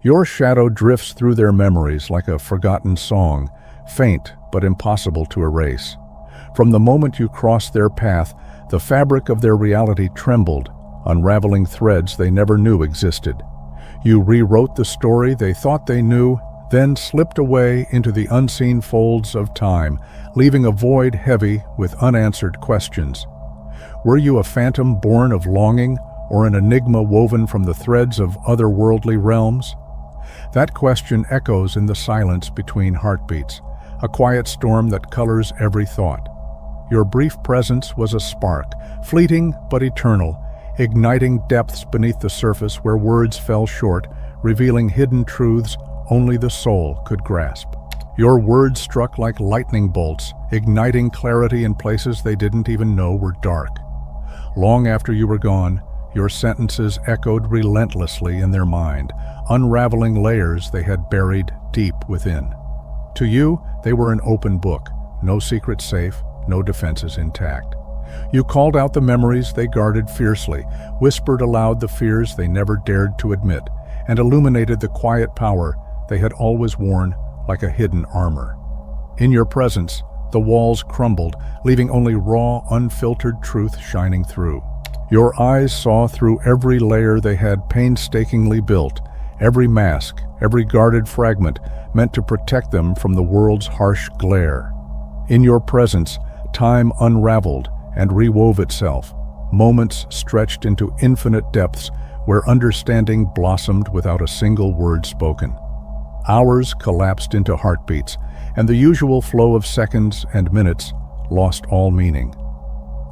Your shadow drifts through their memories like a forgotten song, faint but impossible to erase. From the moment you crossed their path, the fabric of their reality trembled, unraveling threads they never knew existed. You rewrote the story they thought they knew, then slipped away into the unseen folds of time, leaving a void heavy with unanswered questions. Were you a phantom born of longing, or an enigma woven from the threads of otherworldly realms? That question echoes in the silence between heartbeats, a quiet storm that colors every thought. Your brief presence was a spark, fleeting but eternal, igniting depths beneath the surface where words fell short, revealing hidden truths only the soul could grasp. Your words struck like lightning bolts, igniting clarity in places they didn't even know were dark. Long after you were gone, your sentences echoed relentlessly in their mind, unraveling layers they had buried deep within. To you, they were an open book, no secret safe, no defenses intact. You called out the memories they guarded fiercely, whispered aloud the fears they never dared to admit, and illuminated the quiet power they had always worn like a hidden armor. In your presence, the walls crumbled, leaving only raw, unfiltered truth shining through. Your eyes saw through every layer they had painstakingly built, every mask, every guarded fragment meant to protect them from the world's harsh glare. In your presence, time unraveled and rewove itself, moments stretched into infinite depths where understanding blossomed without a single word spoken. Hours collapsed into heartbeats, and the usual flow of seconds and minutes lost all meaning.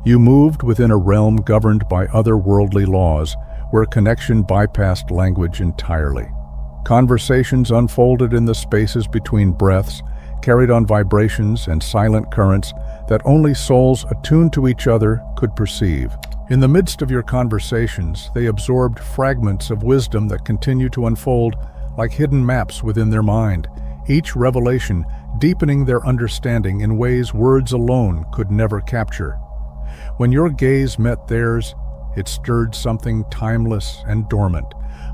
You moved within a realm governed by otherworldly laws, where connection bypassed language entirely. Conversations unfolded in the spaces between breaths, carried on vibrations and silent currents that only souls attuned to each other could perceive. In the midst of your conversations, they absorbed fragments of wisdom that continue to unfold like hidden maps within their mind, each revelation deepening their understanding in ways words alone could never capture. When your gaze met theirs, it stirred something timeless and dormant,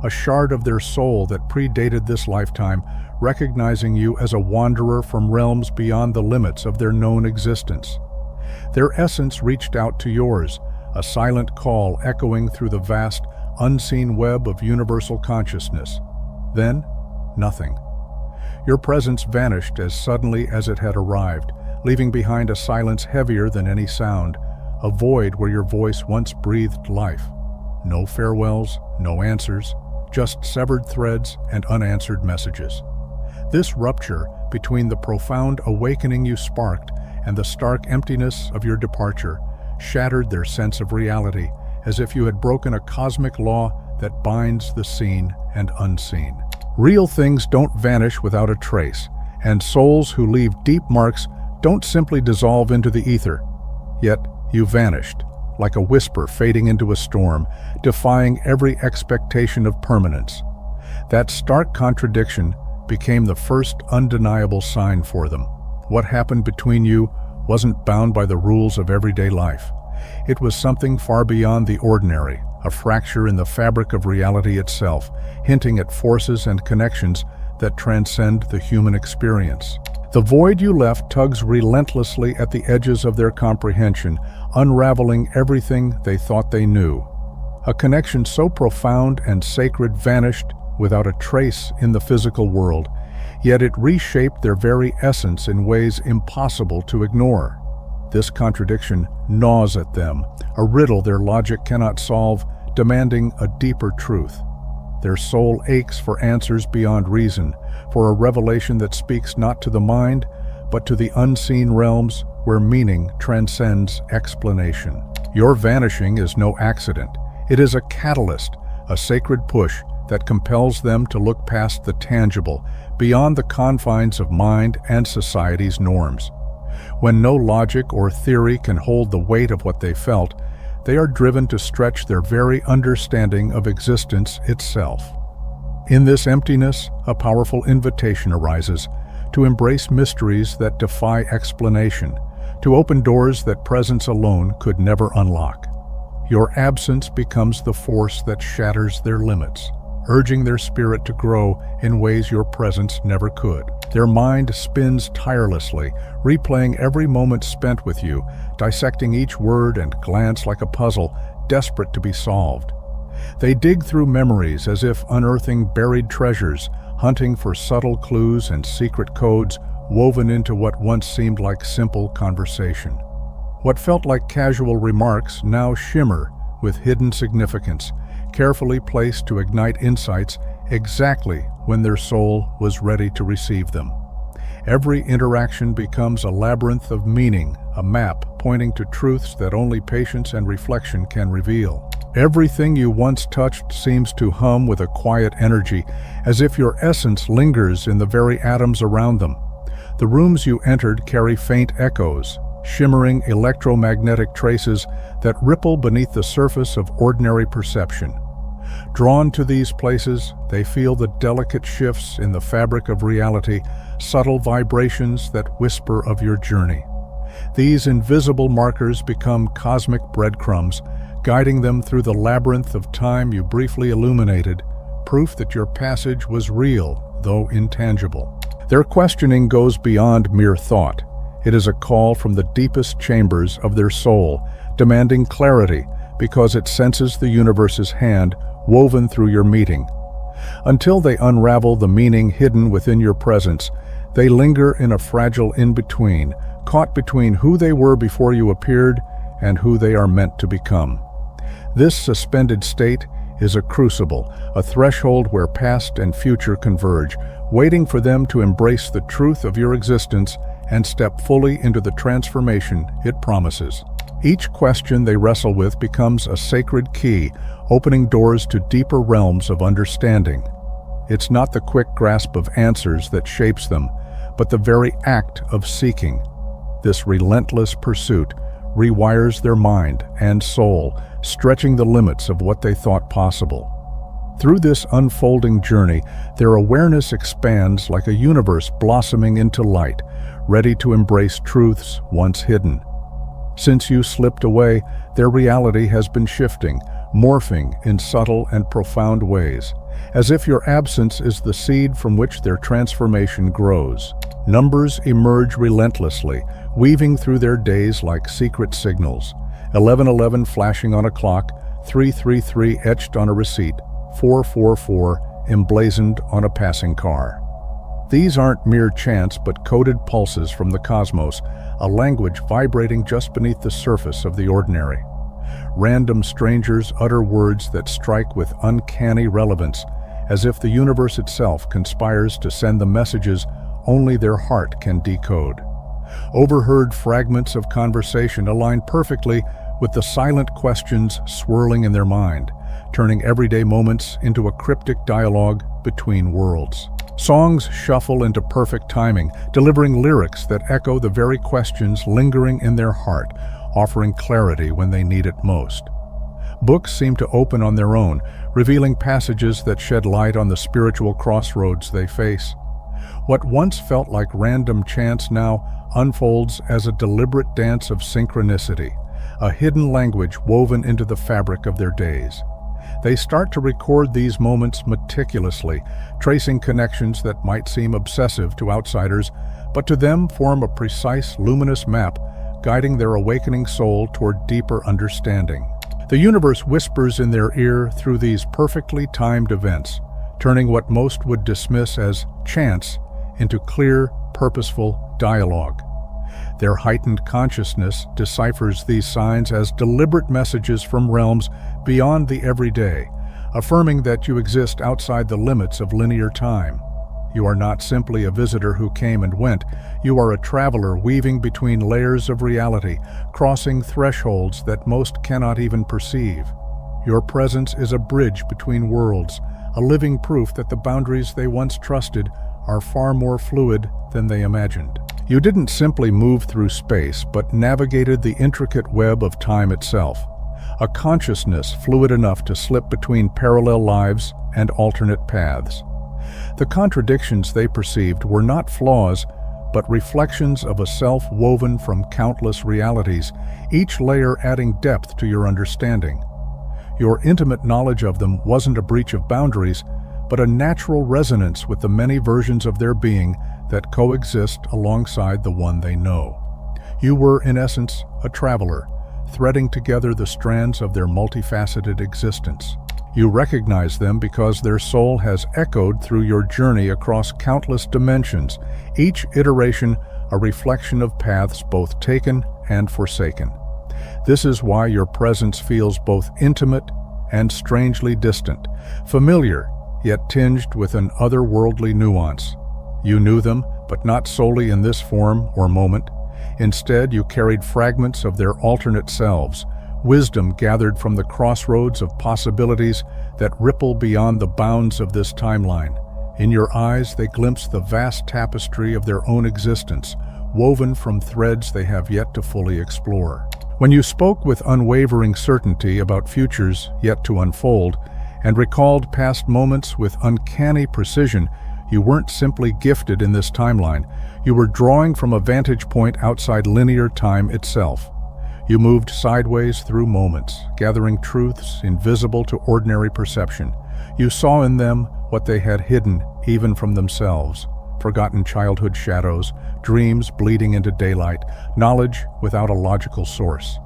a shard of their soul that predated this lifetime, recognizing you as a wanderer from realms beyond the limits of their known existence. Their essence reached out to yours, a silent call echoing through the vast, unseen web of universal consciousness. Then, nothing. Your presence vanished as suddenly as it had arrived, leaving behind a silence heavier than any sound, a void where your voice once breathed life. No farewells, no answers, just severed threads and unanswered messages. This rupture between the profound awakening you sparked and the stark emptiness of your departure shattered their sense of reality, as if you had broken a cosmic law that binds the seen and unseen. Real things don't vanish without a trace, and souls who leave deep marks don't simply dissolve into the ether. Yet you vanished, like a whisper fading into a storm, defying every expectation of permanence. That stark contradiction became the first undeniable sign for them. What happened between you wasn't bound by the rules of everyday life. It was something far beyond the ordinary, a fracture in the fabric of reality itself, hinting at forces and connections that transcend the human experience. The void you left tugs relentlessly at the edges of their comprehension, unraveling everything they thought they knew. A connection so profound and sacred vanished without a trace in the physical world, yet it reshaped their very essence in ways impossible to ignore. This contradiction gnaws at them, a riddle their logic cannot solve, demanding a deeper truth. Their soul aches for answers beyond reason, for a revelation that speaks not to the mind, but to the unseen realms where meaning transcends explanation. Your vanishing is no accident. It is a catalyst, a sacred push that compels them to look past the tangible, beyond the confines of mind and society's norms. When no logic or theory can hold the weight of what they felt, they are driven to stretch their very understanding of existence itself. In this emptiness, a powerful invitation arises to embrace mysteries that defy explanation, to open doors that presence alone could never unlock. Your absence becomes the force that shatters their limits, urging their spirit to grow in ways your presence never could. Their mind spins tirelessly, replaying every moment spent with you, dissecting each word and glance like a puzzle, desperate to be solved. They dig through memories as if unearthing buried treasures, hunting for subtle clues and secret codes woven into what once seemed like simple conversation. What felt like casual remarks now shimmer with hidden significance, carefully placed to ignite insights exactly when their soul was ready to receive them. Every interaction becomes a labyrinth of meaning, a map pointing to truths that only patience and reflection can reveal. Everything you once touched seems to hum with a quiet energy, as if your essence lingers in the very atoms around them. The rooms you entered carry faint echoes, shimmering electromagnetic traces that ripple beneath the surface of ordinary perception. Drawn to these places, they feel the delicate shifts in the fabric of reality, subtle vibrations that whisper of your journey. These invisible markers become cosmic breadcrumbs, guiding them through the labyrinth of time you briefly illuminated, proof that your passage was real, though intangible. Their questioning goes beyond mere thought. It is a call from the deepest chambers of their soul, demanding clarity because it senses the universe's hand woven through your meeting. Until they unravel the meaning hidden within your presence, they linger in a fragile in-between, caught between who they were before you appeared and who they are meant to become. This suspended state is a crucible, a threshold where past and future converge, waiting for them to embrace the truth of your existence and step fully into the transformation it promises. Each question they wrestle with becomes a sacred key, opening doors to deeper realms of understanding. It's not the quick grasp of answers that shapes them, but the very act of seeking. This relentless pursuit rewires their mind and soul, stretching the limits of what they thought possible. Through this unfolding journey, their awareness expands like a universe blossoming into light, ready to embrace truths once hidden. Since you slipped away, their reality has been shifting, morphing in subtle and profound ways, as if your absence is the seed from which their transformation grows. Numbers emerge relentlessly, weaving through their days like secret signals. 1111 flashing on a clock, 333 etched on a receipt, 444 emblazoned on a passing car. These aren't mere chants but coded pulses from the cosmos, a language vibrating just beneath the surface of the ordinary. Random strangers utter words that strike with uncanny relevance, as if the universe itself conspires to send the messages only their heart can decode. Overheard fragments of conversation align perfectly with the silent questions swirling in their mind, turning everyday moments into a cryptic dialogue between worlds. Songs shuffle into perfect timing, delivering lyrics that echo the very questions lingering in their heart, offering clarity when they need it most. Books seem to open on their own, revealing passages that shed light on the spiritual crossroads they face. What once felt like random chance now unfolds as a deliberate dance of synchronicity, a hidden language woven into the fabric of their days. They start to record these moments meticulously, tracing connections that might seem obsessive to outsiders, but to them form a precise, luminous map, guiding their awakening soul toward deeper understanding. The universe whispers in their ear through these perfectly timed events, turning what most would dismiss as chance into clear, purposeful dialogue. Their heightened consciousness deciphers these signs as deliberate messages from realms beyond the everyday, affirming that you exist outside the limits of linear time. You are not simply a visitor who came and went. You are a traveler weaving between layers of reality, crossing thresholds that most cannot even perceive. Your presence is a bridge between worlds, a living proof that the boundaries they once trusted are far more fluid than they imagined. You didn't simply move through space, but navigated the intricate web of time itself, a consciousness fluid enough to slip between parallel lives and alternate paths. The contradictions they perceived were not flaws, but reflections of a self woven from countless realities, each layer adding depth to your understanding. Your intimate knowledge of them wasn't a breach of boundaries, but a natural resonance with the many versions of their being that coexist alongside the one they know. You were, in essence, a traveler, threading together the strands of their multifaceted existence. You recognize them because their soul has echoed through your journey across countless dimensions, each iteration a reflection of paths both taken and forsaken. This is why your presence feels both intimate and strangely distant, familiar, yet tinged with an otherworldly nuance. You knew them, but not solely in this form or moment. Instead, you carried fragments of their alternate selves, wisdom gathered from the crossroads of possibilities that ripple beyond the bounds of this timeline. In your eyes, they glimpse the vast tapestry of their own existence, woven from threads they have yet to fully explore. When you spoke with unwavering certainty about futures yet to unfold, and recalled past moments with uncanny precision, you weren't simply gifted in this timeline. You were drawing from a vantage point outside linear time itself. You moved sideways through moments, gathering truths invisible to ordinary perception. You saw in them what they had hidden even from themselves: forgotten childhood shadows, dreams bleeding into daylight, knowledge without a logical source.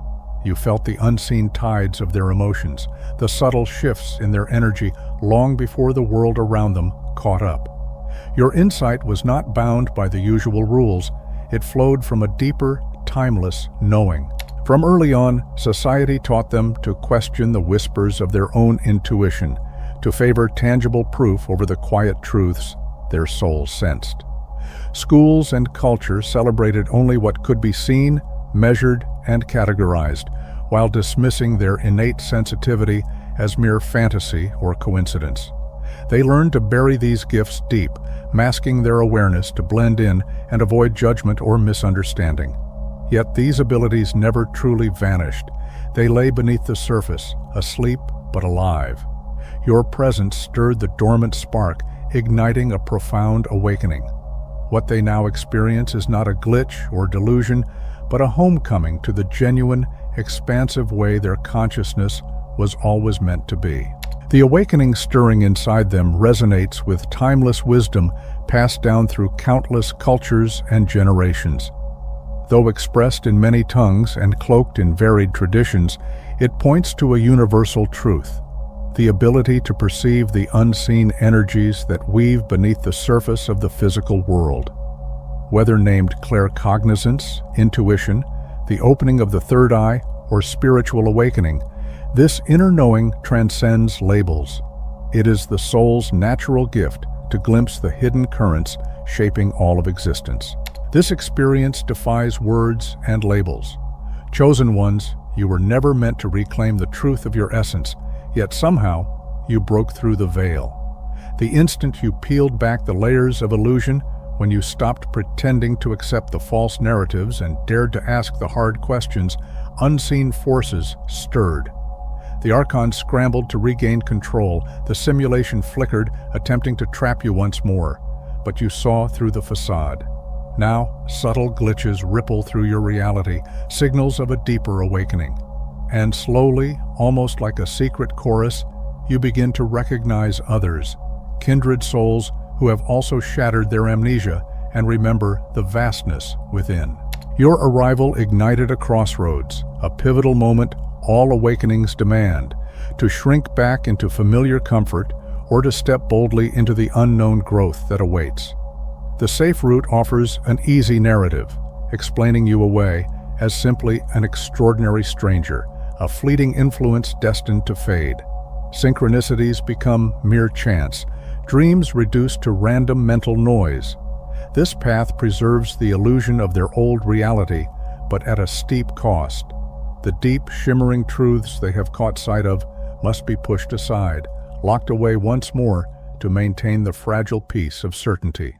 You felt the unseen tides of their emotions, the subtle shifts in their energy long before the world around them caught up. Your insight was not bound by the usual rules. It flowed from a deeper, timeless knowing. From early on, society taught them to question the whispers of their own intuition, to favor tangible proof over the quiet truths their souls sensed. Schools and culture celebrated only what could be seen, measured, and categorized, while dismissing their innate sensitivity as mere fantasy or coincidence. They learned to bury these gifts deep, masking their awareness to blend in and avoid judgment or misunderstanding. Yet these abilities never truly vanished. They lay beneath the surface, asleep but alive. Your presence stirred the dormant spark, igniting a profound awakening. What they now experience is not a glitch or delusion, but a homecoming to the genuine, expansive way their consciousness was always meant to be. The awakening stirring inside them resonates with timeless wisdom passed down through countless cultures and generations. Though expressed in many tongues and cloaked in varied traditions, it points to a universal truth: the ability to perceive the unseen energies that weave beneath the surface of the physical world. Whether named claircognizance, intuition, the opening of the third eye, or spiritual awakening, this inner knowing transcends labels. It is the soul's natural gift to glimpse the hidden currents shaping all of existence. This experience defies words and labels. Chosen ones, you were never meant to reclaim the truth of your essence, yet somehow you broke through the veil. The instant you peeled back the layers of illusion, when you stopped pretending to accept the false narratives and dared to ask the hard questions, unseen forces stirred. The Archons scrambled to regain control. The simulation flickered, attempting to trap you once more. But you saw through the facade. Now, subtle glitches ripple through your reality, signals of a deeper awakening. And slowly, almost like a secret chorus, you begin to recognize others, kindred souls who have also shattered their amnesia and remember the vastness within. Your arrival ignited a crossroads, a pivotal moment all awakenings demand: to shrink back into familiar comfort or to step boldly into the unknown growth that awaits. The safe route offers an easy narrative, explaining you away as simply an extraordinary stranger, a fleeting influence destined to fade. Synchronicities become mere chance, dreams reduced to random mental noise. This path preserves the illusion of their old reality, but at a steep cost. The deep, shimmering truths they have caught sight of must be pushed aside, locked away once more to maintain the fragile peace of certainty.